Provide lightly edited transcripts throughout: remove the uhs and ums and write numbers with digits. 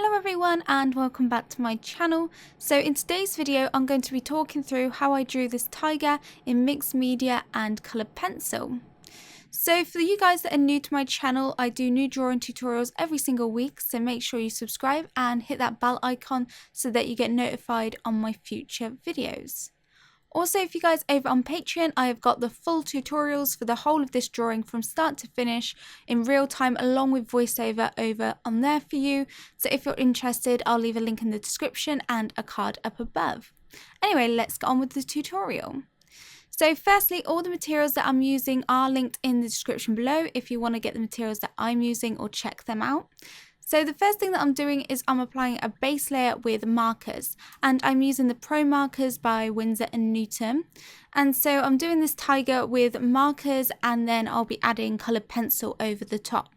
Hello everyone and welcome back to my channel. So in today's video I'm going to be talking through how I drew this tiger in mixed media and coloured pencil. So for you guys that are new to my channel, I do new drawing tutorials every single week, so make sure you subscribe and hit that bell icon so that you get notified on my future videos. Also, if you guys over on Patreon, I have got the full tutorials for the whole of this drawing from start to finish in real time along with voiceover over on there for you. So if you're interested, I'll leave a link in the description and a card up above. Anyway, let's get on with the tutorial. So firstly, all the materials that I'm using are linked in the description below if you want to get the materials that I'm using or check them out. So the first thing that I'm doing is I'm applying a base layer with markers, and I'm using the Pro markers by Winsor & Newton. And so I'm doing this tiger with markers, and then I'll be adding coloured pencil over the top.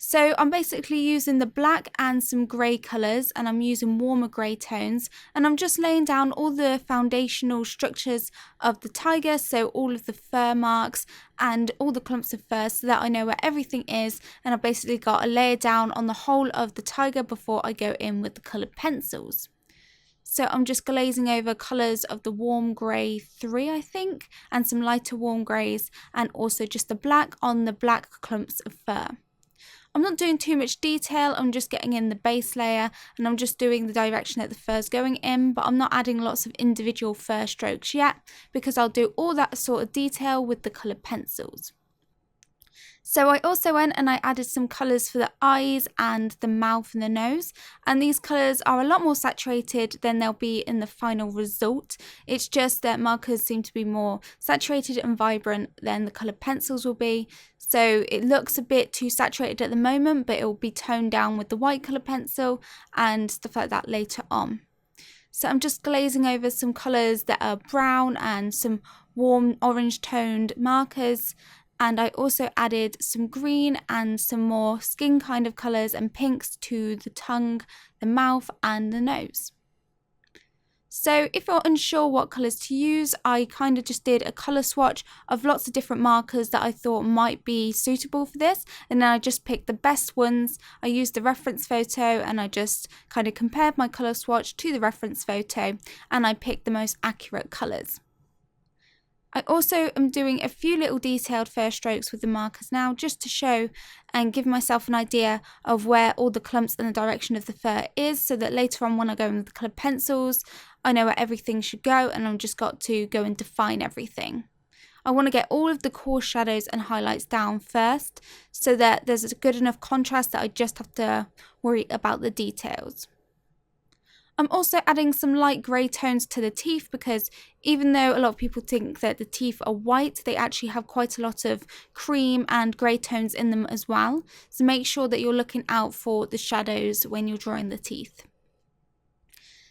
So I'm basically using the black and some grey colours, and I'm using warmer grey tones, and I'm just laying down all the foundational structures of the tiger, so all of the fur marks and all the clumps of fur, so that I know where everything is, and I've basically got a layer down on the whole of the tiger before I go in with the coloured pencils. So I'm just glazing over colours of the warm grey 3 I think, and some lighter warm greys, and also just the black on the black clumps of fur. I'm not doing too much detail, I'm just getting in the base layer and I'm just doing the direction that the fur's going in, but I'm not adding lots of individual fur strokes yet because I'll do all that sort of detail with the coloured pencils. So I also went and I added some colours for the eyes and the mouth and the nose, and these colours are a lot more saturated than they'll be in the final result. It's just that markers seem to be more saturated and vibrant than the coloured pencils will be. So it looks a bit too saturated at the moment, but it will be toned down with the white coloured pencil and stuff like that later on. So I'm just glazing over some colours that are brown and some warm orange toned markers. And I also added some green and some more skin kind of colours and pinks to the tongue, the mouth and the nose. So if you're unsure what colours to use, I kind of just did a colour swatch of lots of different markers that I thought might be suitable for this, and then I just picked the best ones. I used the reference photo and I just kind of compared my colour swatch to the reference photo, and I picked the most accurate colours. I also am doing a few little detailed fur strokes with the markers now, just to show and give myself an idea of where all the clumps and the direction of the fur is, so that later on when I go in with the coloured pencils, I know where everything should go and I've just got to go and define everything. I want to get all of the coarse shadows and highlights down first, so that there's a good enough contrast that I just have to worry about the details. I'm also adding some light grey tones to the teeth, because even though a lot of people think that the teeth are white, they actually have quite a lot of cream and grey tones in them as well. So make sure that you're looking out for the shadows when you're drawing the teeth.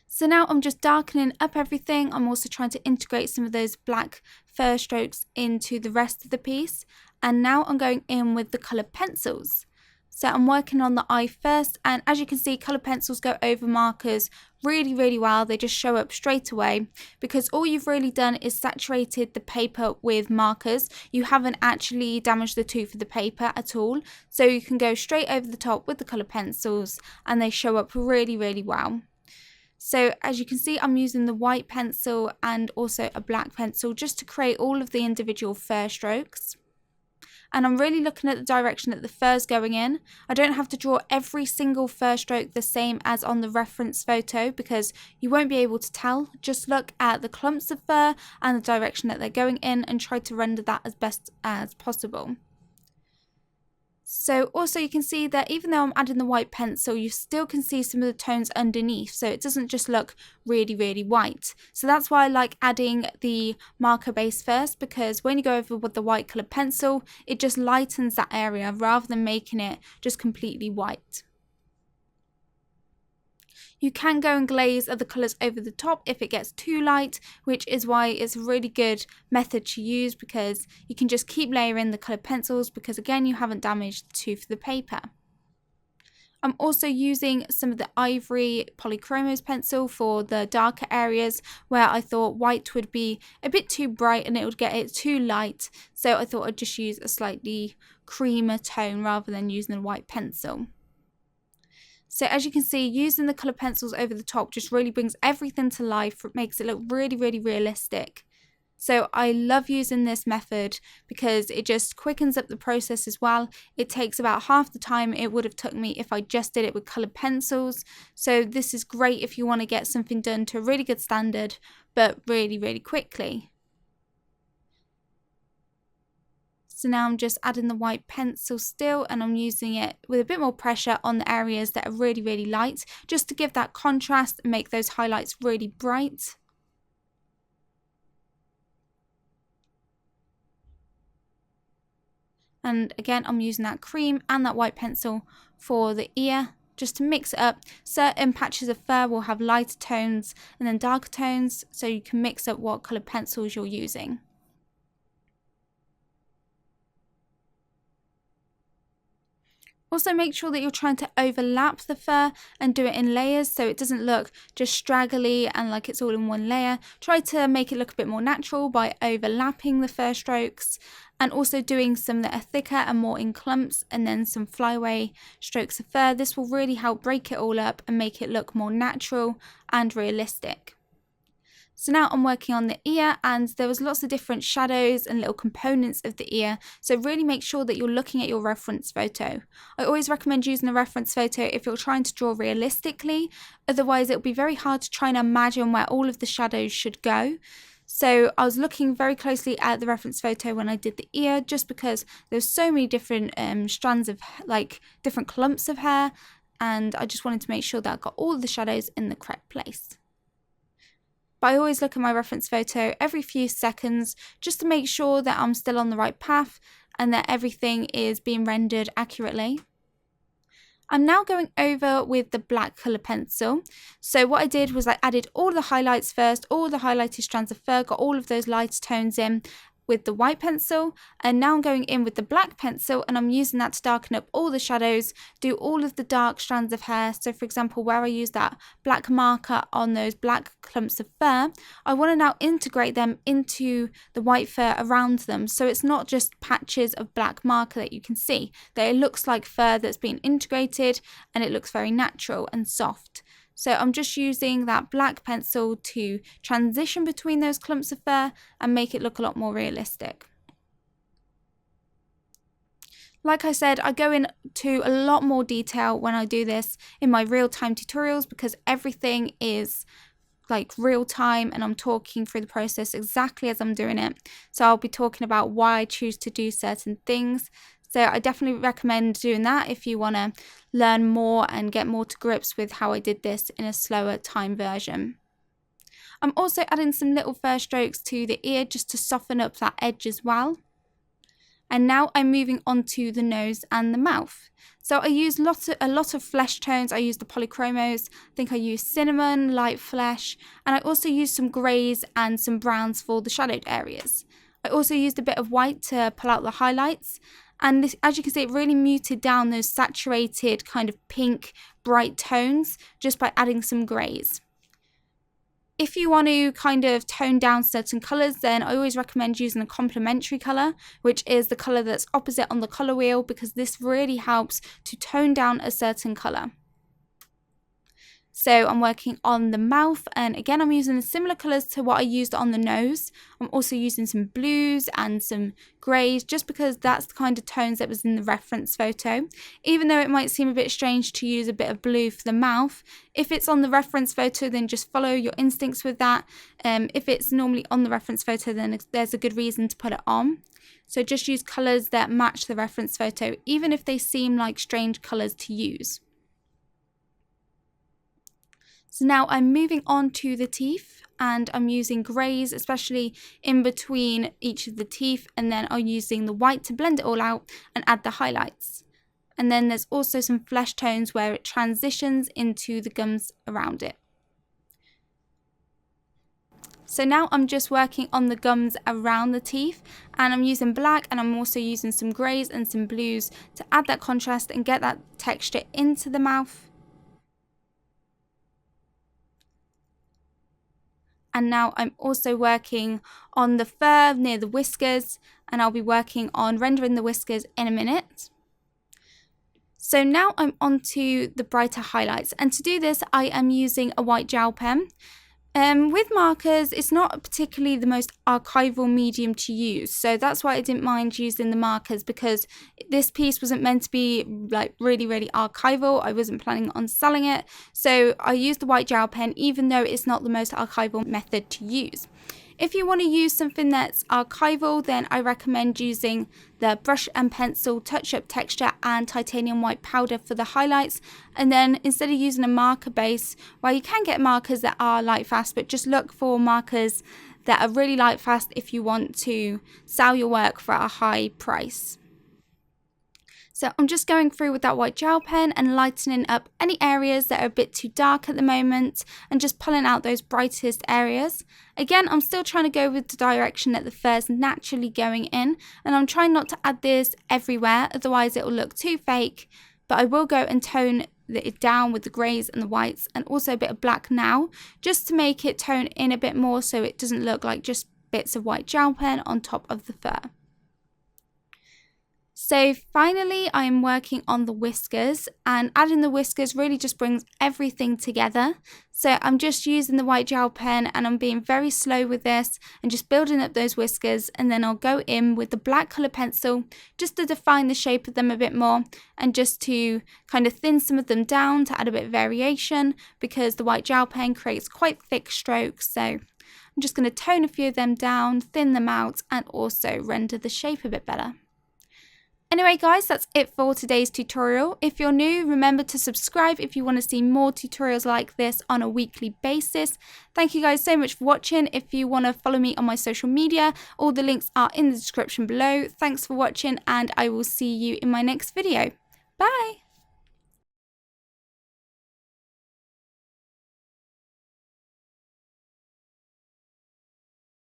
So now I'm just darkening up everything. I'm also trying to integrate some of those black fur strokes into the rest of the piece. And now I'm going in with the coloured pencils. So I'm working on the eye first, and as you can see, coloured pencils go over markers really well. They just show up straight away because all you've really done is saturated the paper with markers. You haven't actually damaged the tooth of the paper at all. So you can go straight over the top with the coloured pencils and they show up really well. So as you can see, I'm using the white pencil and also a black pencil just to create all of the individual fur strokes. And I'm really looking at the direction that the fur's going in. I don't have to draw every single fur stroke the same as on the reference photo because you won't be able to tell. Just look at the clumps of fur and the direction that they're going in and try to render that as best as possible. So also you can see that even though I'm adding the white pencil, you still can see some of the tones underneath, so it doesn't just look really white. So that's why I like adding the marker base first, because when you go over with the white coloured pencil, it just lightens that area rather than making it just completely white. You can go and glaze other colours over the top if it gets too light, which is why it's a really good method to use, because you can just keep layering the coloured pencils because again you haven't damaged the tooth of the paper. I'm also using some of the ivory polychromos pencil for the darker areas where I thought white would be a bit too bright and it would get it too light, so I thought I'd just use a slightly creamer tone rather than using a white pencil. So as you can see, using the colour pencils over the top just really brings everything to life. It makes it look really, really realistic. So I love using this method because it just quickens up the process as well. It takes about half the time it would have took me if I just did it with coloured pencils. So this is great if you want to get something done to a really good standard, but really, really quickly. So now I'm just adding the white pencil still, and I'm using it with a bit more pressure on the areas that are really, really light, just to give that contrast and make those highlights really bright. And again, I'm using that cream and that white pencil for the ear, just to mix it up. Certain patches of fur will have lighter tones and then darker tones, so you can mix up what coloured pencils you're using. Also, make sure that you're trying to overlap the fur and do it in layers so it doesn't look just straggly and like it's all in one layer. Try to make it look a bit more natural by overlapping the fur strokes, and also doing some that are thicker and more in clumps, and then some flyaway strokes of fur. This will really help break it all up and make it look more natural and realistic. So now I'm working on the ear, and there was lots of different shadows and little components of the ear. So really make sure that you're looking at your reference photo. I always recommend using a reference photo if you're trying to draw realistically. Otherwise, it'll be very hard to try and imagine where all of the shadows should go. So I was looking very closely at the reference photo when I did the ear, just because there's so many different strands of different clumps of hair, and I just wanted to make sure that I got all the shadows in the correct place. But I always look at my reference photo every few seconds just to make sure that I'm still on the right path and that everything is being rendered accurately. I'm now going over with the black colour pencil. So what I did was I added all the highlights first, all the highlighted strands of fur, got all of those lighter tones in with the white pencil, and now I'm going in with the black pencil, and I'm using that to darken up all the shadows, do all of the dark strands of hair. So for example, where I use that black marker on those black clumps of fur, I want to now integrate them into the white fur around them, so it's not just patches of black marker that you can see, that it looks like fur that's been integrated and it looks very natural and soft. So I'm just using that black pencil to transition between those clumps of fur and make it look a lot more realistic. Like I said, I go into a lot more detail when I do this in my real-time tutorials, because everything is like real time and I'm talking through the process exactly as I'm doing it. So I'll be talking about why I choose to do certain things. So I definitely recommend doing that if you want to learn more and get more to grips with how I did this in a slower time version. I'm also adding some little fur strokes to the ear just to soften up that edge as well. And now I'm moving on to the nose and the mouth. So I use a lot of flesh tones. I use the polychromos. I think I use cinnamon, light flesh, and I also use some greys and some browns for the shadowed areas. I also used a bit of white to pull out the highlights. And this, as you can see, it really muted down those saturated kind of pink, bright tones just by adding some greys. If you want to kind of tone down certain colours, then I always recommend using a complementary colour, which is the colour that's opposite on the colour wheel, because this really helps to tone down a certain colour. So I'm working on the mouth, and again I'm using similar colours to what I used on the nose. I'm also using some blues and some greys, just because that's the kind of tones that was in the reference photo. Even though it might seem a bit strange to use a bit of blue for the mouth, if it's on the reference photo, then just follow your instincts with that. If it's normally on the reference photo, then there's a good reason to put it on. So just use colours that match the reference photo, even if they seem like strange colours to use. So now I'm moving on to the teeth, and I'm using greys, especially in between each of the teeth, and then I'm using the white to blend it all out and add the highlights. And then there's also some flesh tones where it transitions into the gums around it. So now I'm just working on the gums around the teeth, and I'm using black, and I'm also using some greys and some blues to add that contrast and get that texture into the mouth. And now I'm also working on the fur near the whiskers, and I'll be working on rendering the whiskers in a minute. So now I'm onto the brighter highlights, and to do this I am using a white gel pen. With markers, it's not particularly the most archival medium to use, so that's why I didn't mind using the markers, because this piece wasn't meant to be like really archival. I wasn't planning on selling it, so I used the white gel pen even though it's not the most archival method to use. If you want to use something that's archival, then I recommend using the brush and pencil touch-up texture and titanium white powder for the highlights. And then instead of using a marker base, well, you can get markers that are light fast, but just look for markers that are really light fast if you want to sell your work for a high price. So I'm just going through with that white gel pen and lightening up any areas that are a bit too dark at the moment and just pulling out those brightest areas. Again, I'm still trying to go with the direction that the fur is naturally going in, and I'm trying not to add this everywhere, otherwise it will look too fake. But I will go and tone it down with the greys and the whites and also a bit of black now, just to make it tone in a bit more so it doesn't look like just bits of white gel pen on top of the fur. So finally, I am working on the whiskers, and adding the whiskers really just brings everything together. So I'm just using the white gel pen and I'm being very slow with this and just building up those whiskers, and then I'll go in with the black colour pencil just to define the shape of them a bit more and just to kind of thin some of them down to add a bit of variation, because the white gel pen creates quite thick strokes. So I'm just going to tone a few of them down, thin them out, and also render the shape a bit better. Anyway guys, that's it for today's tutorial. If you're new, remember to subscribe if you want to see more tutorials like this on a weekly basis. Thank you guys so much for watching. If you want to follow me on my social media, all the links are in the description below. Thanks for watching, and I will see you in my next video. Bye!